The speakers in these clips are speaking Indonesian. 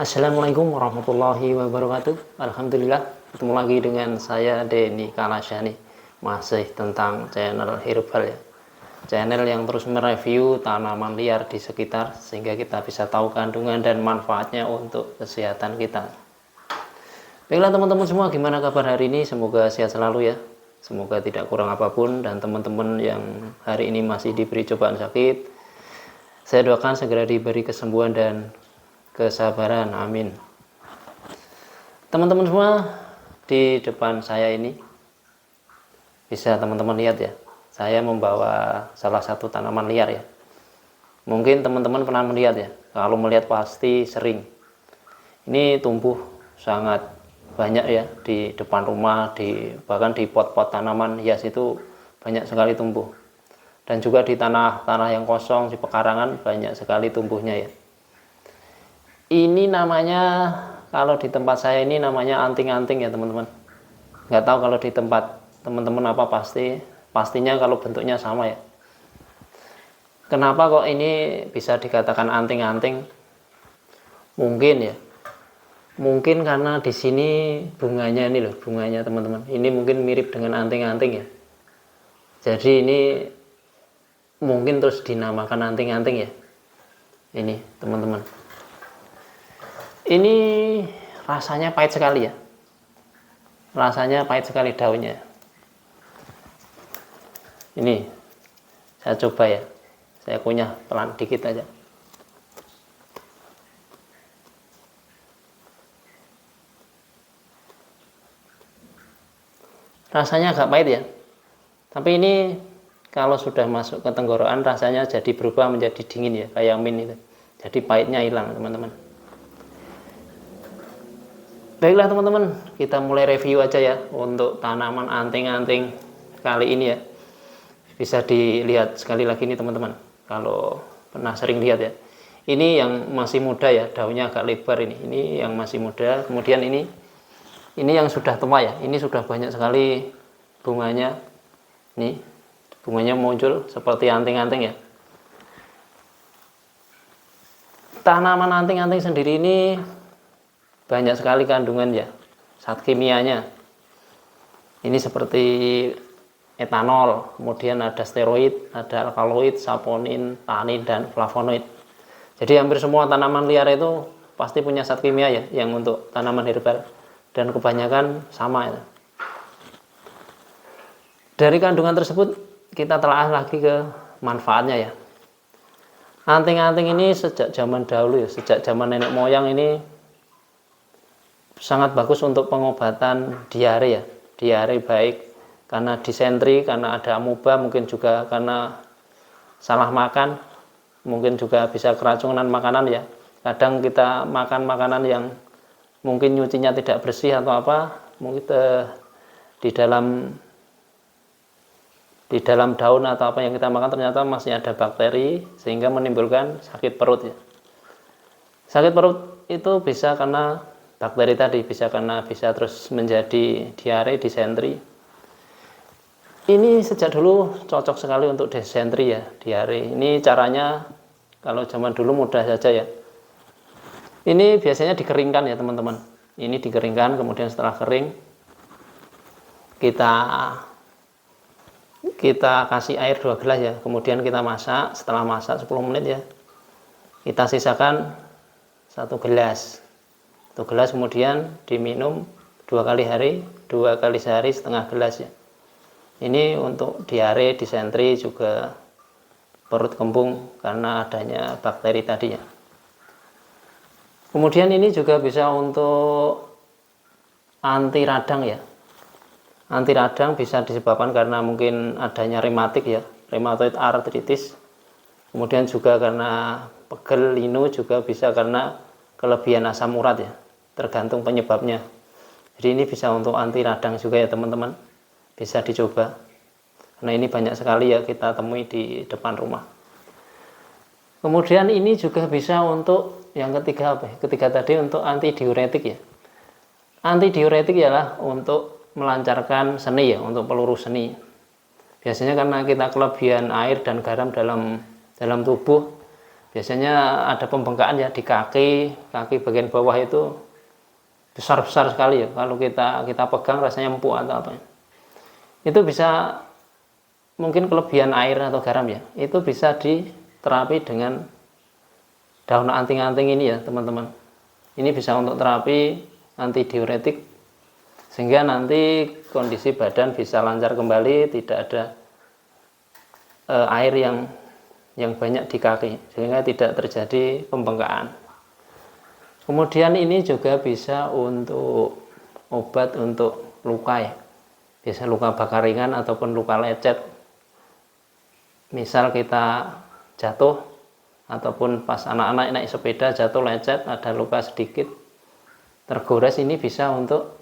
Assalamualaikum warahmatullahi wabarakatuh. Alhamdulillah, ketemu lagi dengan saya Denny Kalasyani. Masih tentang channel herbal ya. Channel yang terus mereview tanaman liar di sekitar sehingga kita bisa tahu kandungan dan manfaatnya untuk kesehatan kita. Baiklah teman-teman semua, gimana kabar hari ini? Semoga sehat selalu ya. Semoga tidak kurang apapun, dan teman-teman yang hari ini masih diberi cobaan sakit, saya doakan segera diberi kesembuhan dan kesabaran, amin. Teman-teman semua, di depan saya ini bisa teman-teman lihat ya, saya membawa salah satu tanaman liar ya. Mungkin teman-teman pernah melihat ya, kalau melihat pasti sering. Ini tumbuh sangat banyak ya di depan rumah, bahkan di pot-pot tanaman hias itu banyak sekali tumbuh. Dan juga di tanah-tanah yang kosong, di pekarangan banyak sekali tumbuhnya ya. Ini namanya, kalau di tempat saya ini namanya anting-anting ya teman-teman. Nggak tahu kalau di tempat teman-teman apa, pastinya kalau bentuknya sama ya. Kenapa kok ini bisa dikatakan anting-anting? Mungkin karena di sini bunganya ini loh, bunganya teman-teman. Ini mungkin mirip dengan anting-anting ya. Jadi ini mungkin terus dinamakan anting-anting ya. Ini teman-teman. Ini rasanya pahit sekali ya. Rasanya pahit sekali daunnya. Ini saya coba ya. Saya kunyah pelan dikit aja. Rasanya agak pahit ya. Tapi ini kalau sudah masuk ke tenggorokan rasanya jadi berubah menjadi dingin ya, kayak mint itu. Jadi pahitnya hilang teman-teman. Baiklah teman-teman, kita mulai review aja ya untuk tanaman anting-anting kali ini ya. Bisa dilihat sekali lagi nih teman-teman, kalau pernah sering lihat ya. Ini yang masih muda ya, daunnya agak lebar ini. Ini yang masih muda. Kemudian ini yang sudah tua ya. Ini sudah banyak sekali bunganya. Nih, bunganya muncul seperti anting-anting ya. Tanaman anting-anting sendiri ini banyak sekali kandungan ya, zat kimianya. Ini seperti etanol, kemudian ada steroid, ada alkaloid, saponin, tanin, dan flavonoid. Jadi hampir semua tanaman liar itu pasti punya zat kimia ya, yang untuk tanaman herbal, dan kebanyakan sama ya. Dari kandungan tersebut kita telah lagi ke manfaatnya ya. Anting-anting ini sejak zaman dahulu ya, sejak zaman nenek moyang ini sangat bagus untuk pengobatan diare ya. Diare baik karena disentri, karena ada amuba, mungkin juga karena salah makan, mungkin juga bisa keracunan makanan ya. Kadang kita makan makanan yang mungkin nyucinya tidak bersih atau apa, mungkin di dalam daun atau apa yang kita makan ternyata masih ada bakteri sehingga menimbulkan sakit perut ya. Sakit perut itu bisa karena bakteri tadi, bisa terus menjadi diare, disentri. Ini sejak dulu cocok sekali untuk disentri ya, diare. Ini caranya kalau zaman dulu mudah saja ya. Ini biasanya dikeringkan ya teman-teman. Ini dikeringkan, kemudian setelah kering kita kasih air 2 gelas ya. Kemudian kita masak, setelah masak 10 menit ya. Kita sisakan 1 gelas. 1 gelas kemudian diminum 2 kali sehari setengah gelas ya. Ini untuk diare, disentri, juga perut kembung karena adanya bakteri tadi ya. Kemudian ini juga bisa untuk anti radang ya. Anti radang bisa disebabkan karena mungkin adanya rematik ya, rheumatoid arthritis. Kemudian juga karena pegel, linu, juga bisa karena kelebihan asam urat ya, tergantung penyebabnya. Jadi ini bisa untuk anti radang juga ya teman-teman, bisa dicoba karena ini banyak sekali ya kita temui di depan rumah. Kemudian ini juga bisa untuk yang ketiga apa ya? Ketiga tadi untuk anti diuretik ya. Anti diuretik ialah untuk melancarkan seni ya, untuk peluru seni. Biasanya karena kita kelebihan air dan garam dalam tubuh, biasanya ada pembengkakan ya di kaki bagian bawah itu besar sekali ya. Kalau kita pegang rasanya empuk atau apa. Itu bisa mungkin kelebihan air atau garam ya. Itu bisa diterapi dengan daun anting-anting ini ya teman-teman. Ini bisa untuk terapi anti diuretik sehingga nanti kondisi badan bisa lancar kembali, tidak ada air yang banyak di kaki sehingga tidak terjadi pembengkakan. Kemudian ini juga bisa untuk obat untuk luka ya, bisa luka bakar ringan ataupun luka lecet. Misal kita jatuh ataupun pas anak-anak naik sepeda jatuh lecet, ada luka sedikit tergores, ini bisa untuk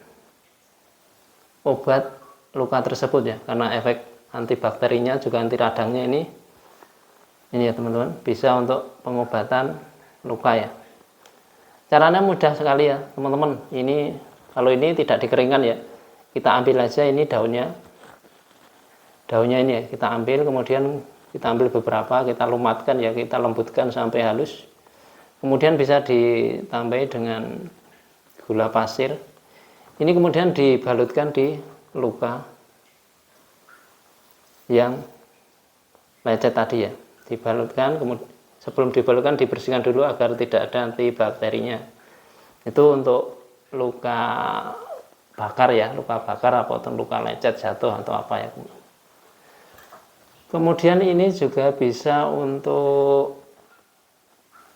obat luka tersebut ya, karena efek antibakterinya juga anti radangnya ini ya teman-teman, bisa untuk pengobatan luka ya. Caranya mudah sekali ya teman-teman. Ini kalau ini tidak dikeringkan ya, kita ambil aja ini daunnya ini ya, kita ambil, kemudian kita ambil beberapa, kita lumatkan ya, kita lembutkan sampai halus, kemudian bisa ditambahi dengan gula pasir. Ini kemudian dibalutkan di luka yang lecet tadi ya, dibalutkan, kemudian sebelum dibalutkan dibersihkan dulu agar tidak ada antibakterinya. Itu untuk luka bakar ya, luka bakar atau luka lecet jatuh atau apa ya. Kemudian ini juga bisa untuk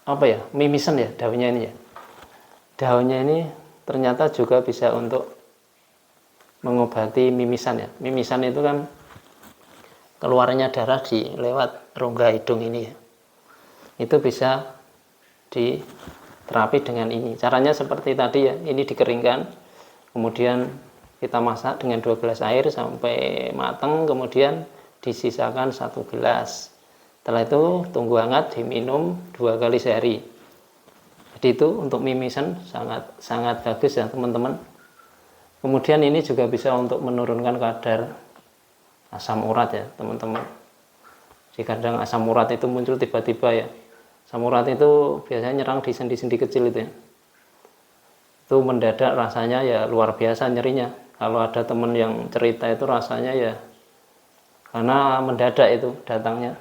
apa ya, mimisan ya daunnya ini ya. Daunnya ini ternyata juga bisa untuk mengobati mimisan ya. Mimisan itu kan keluarnya darah di lewat rongga hidung ini ya. Itu bisa diterapi dengan ini. Caranya seperti tadi ya, ini dikeringkan, kemudian kita masak dengan 2 gelas air sampai matang, kemudian disisakan 1 gelas. Setelah itu tunggu hangat, diminum 2 kali sehari. Jadi itu untuk mimisan sangat bagus ya teman-teman. Kemudian ini juga bisa untuk menurunkan kadar asam urat ya teman-teman. Jadi kadang asam urat itu muncul tiba-tiba ya. Asam urat itu biasanya nyerang di sendi-sendi kecil itu ya. Itu mendadak rasanya ya luar biasa nyerinya. Kalau ada teman yang cerita itu rasanya ya karena mendadak itu datangnya.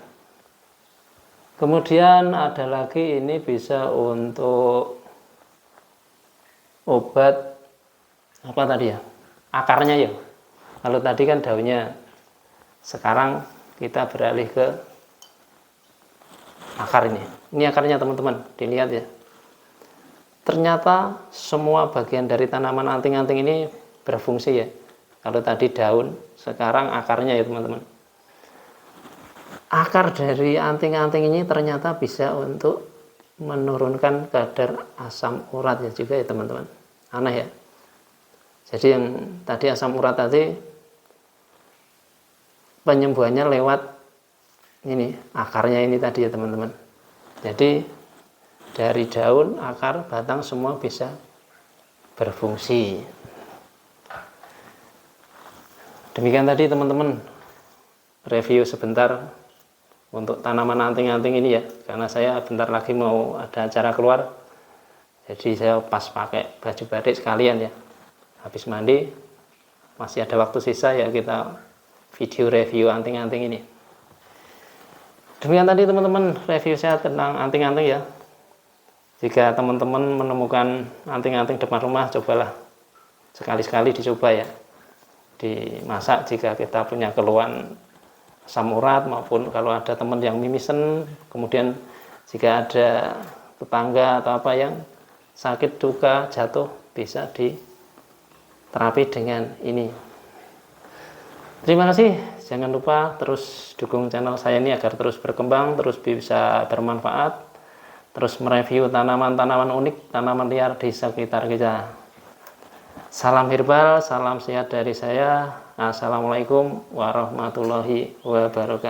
Kemudian ada lagi, ini bisa untuk obat apa tadi ya, akarnya ya. Kalau tadi kan daunnya, sekarang kita beralih ke akar ini. Ini akarnya teman-teman, dilihat ya. Ternyata semua bagian dari tanaman anting-anting ini berfungsi ya. Kalau tadi daun, sekarang akarnya ya teman-teman. Akar dari anting-anting ini ternyata bisa untuk menurunkan kadar asam urat ya juga ya teman-teman. Aneh ya. Jadi yang tadi asam urat tadi penyembuhannya lewat ini akarnya ini tadi ya teman-teman. Jadi dari daun, akar, batang semua bisa berfungsi. Demikian tadi teman-teman review sebentar untuk tanaman anting-anting ini ya, karena saya bentar lagi mau ada acara keluar, jadi saya pas pakai baju batik sekalian ya. Habis mandi masih ada waktu sisa ya, kita video review anting-anting ini. Demikian tadi teman-teman review saya tentang anting-anting ya. Jika teman-teman menemukan anting-anting depan rumah, cobalah sekali-sekali dicoba ya, dimasak jika kita punya keluhan asam urat, maupun kalau ada teman yang mimisen, kemudian jika ada tetangga atau apa yang sakit, duka, jatuh, bisa diterapi dengan ini. Terima kasih, jangan lupa terus dukung channel saya ini agar terus berkembang, terus bisa bermanfaat, terus mereview tanaman-tanaman unik, tanaman liar di sekitar kita. Salam herbal, salam sehat dari saya. Assalamualaikum warahmatullahi wabarakatuh.